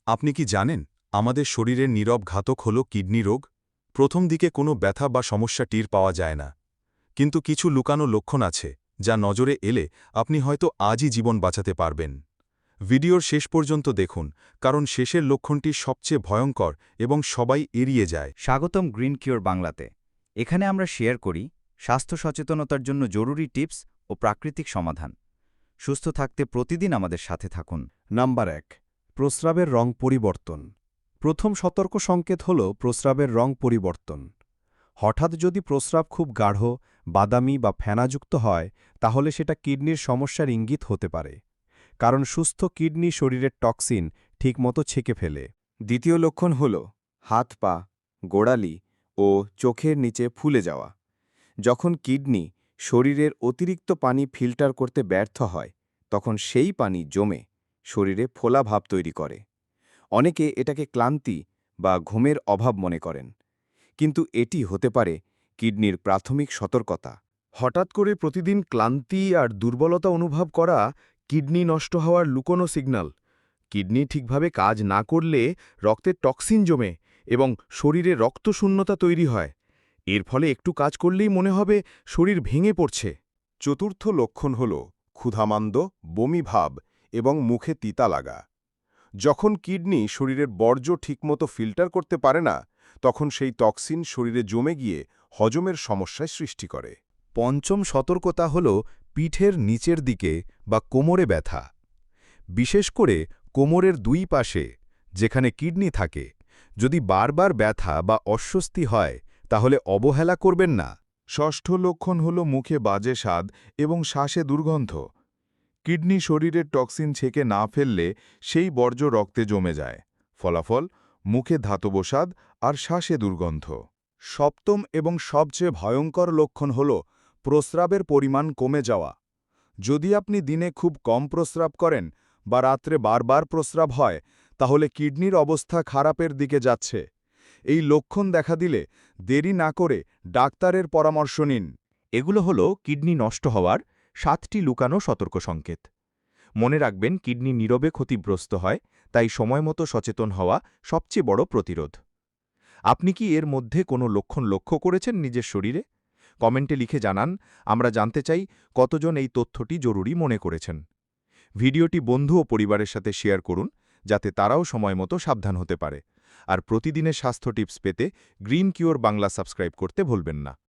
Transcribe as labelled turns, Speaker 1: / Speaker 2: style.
Speaker 1: আপনি কি জানেন আমাদের শরীরের নীরব ঘাতক হল কিডনি রোগ? প্রথম দিকে কোনো ব্যথা বা সমস্যা টের পাওয়া যায় না, কিন্তু কিছু লুকানো লক্ষণ আছে যা নজরে এলে আপনি হয়তো আজই জীবন বাঁচাতে পারবেন। ভিডিওর শেষ পর্যন্ত দেখুন, কারণ শেষের লক্ষণটি সবচেয়ে ভয়ঙ্কর এবং সবাই এড়িয়ে যায়।
Speaker 2: স্বাগতম গ্রিন কিওর বাংলাতে। এখানে আমরা শেয়ার করি স্বাস্থ্য সচেতনতার জন্য জরুরি টিপস ও প্রাকৃতিক সমাধান। সুস্থ থাকতে প্রতিদিন আমাদের সাথে থাকুন।
Speaker 3: নাম্বার ১। প্রস্রাবের রং পরিবর্তন। প্রথম সতর্ক সংকেত হল প্রস্রাবের রং পরিবর্তন। হঠাৎ যদি প্রস্রাব খুব গাঢ়, বাদামি বা ফেনাযুক্ত হয়, তাহলে সেটা কিডনির সমস্যার ইঙ্গিত হতে পারে। কারণ সুস্থ কিডনি শরীরের টক্সিন ঠিকমতো ছেঁকে ফেলে।
Speaker 4: দ্বিতীয় লক্ষণ হল হাত পা, গোড়ালি ও চোখের নিচে ফুলে যাওয়া। যখন কিডনি শরীরের অতিরিক্ত পানি ফিল্টার করতে ব্যর্থ হয়, তখন সেই পানি জমে শরীরে ফোলা ভাব তৈরি করে। অনেকে এটাকে ক্লান্তি বা ঘুমের অভাব মনে করেন, কিন্তু এটি হতে পারে কিডনির প্রাথমিক সতর্কতা।
Speaker 5: হঠাৎ করে প্রতিদিন ক্লান্তি আর দুর্বলতা অনুভব করা কিডনি নষ্ট হওয়ার লুকোনো সিগন্যাল। কিডনি ঠিকভাবে কাজ না করলে রক্তে টক্সিন জমে এবং শরীরে রক্তশূন্যতা তৈরি হয়। এর ফলে একটু কাজ করলেই মনে হবে শরীর ভেঙে পড়ছে।
Speaker 1: চতুর্থ লক্ষণ হল ক্ষুধামান্দ, বমি ভাব এবং মুখে তিতা লাগা। যখন কিডনি শরীরের বর্জ্য ঠিকমতো ফিল্টার করতে পারে না, তখন সেই টক্সিন শরীরে জমে গিয়ে হজমের সমস্যায় সৃষ্টি করে।
Speaker 3: পঞ্চম সতর্কতা হল পিঠের নিচের দিকে বা কোমরে ব্যথা। বিশেষ করে কোমরের দুই পাশে, যেখানে কিডনি থাকে, যদি বারবার ব্যথা বা অস্বস্তি হয়, তাহলে অবহেলা করবেন না।
Speaker 6: ষষ্ঠ লক্ষণ হল মুখে বাজে স্বাদ এবং শ্বাসে দুর্গন্ধ। কিডনি শরীরের টক্সিন ছেঁকে না ফেললে সেই বর্জ্য রক্তে জমে যায়। ফলাফল মুখে ধাতব স্বাদ আর শ্বাসে দুর্গন্ধ।
Speaker 1: সপ্তম এবং সবচেয়ে ভয়ঙ্কর লক্ষণ হল প্রস্রাবের পরিমাণ কমে যাওয়া। যদি আপনি দিনে খুব কম প্রস্রাব করেন বা রাত্রে বারবার প্রস্রাব হয়, তাহলে কিডনির অবস্থা খারাপের দিকে যাচ্ছে। এই লক্ষণ দেখা দিলে দেরি না করে ডাক্তারের পরামর্শ নিন।
Speaker 7: এগুলো হলো কিডনি নষ্ট হওয়ার 7টি লুকানো সতর্ক সংকেত। মনে রাখবেন, কিডনি নীরবে ক্ষতিগ্রস্ত হয়, তাই সময়মতো সচেতন হওয়া সবচেয়ে বড় প্রতিরোধ। আপনি কি এর মধ্যে কোনো লক্ষণ লক্ষ্য করেছেন নিজের শরীরে? কমেন্টে লিখে জানান। আমরা জানতে চাই কতজন এই তথ্যটি জরুরি মনে করেছেন। ভিডিওটি বন্ধু ও পরিবারের সাথে শেয়ার করুন, যাতে তারাও সময়মতো সাবধান হতে পারে। আর প্রতিদিনের স্বাস্থ্য টিপস পেতে গ্রিন কিওর বাংলা সাবস্ক্রাইব করতে ভুলবেন না।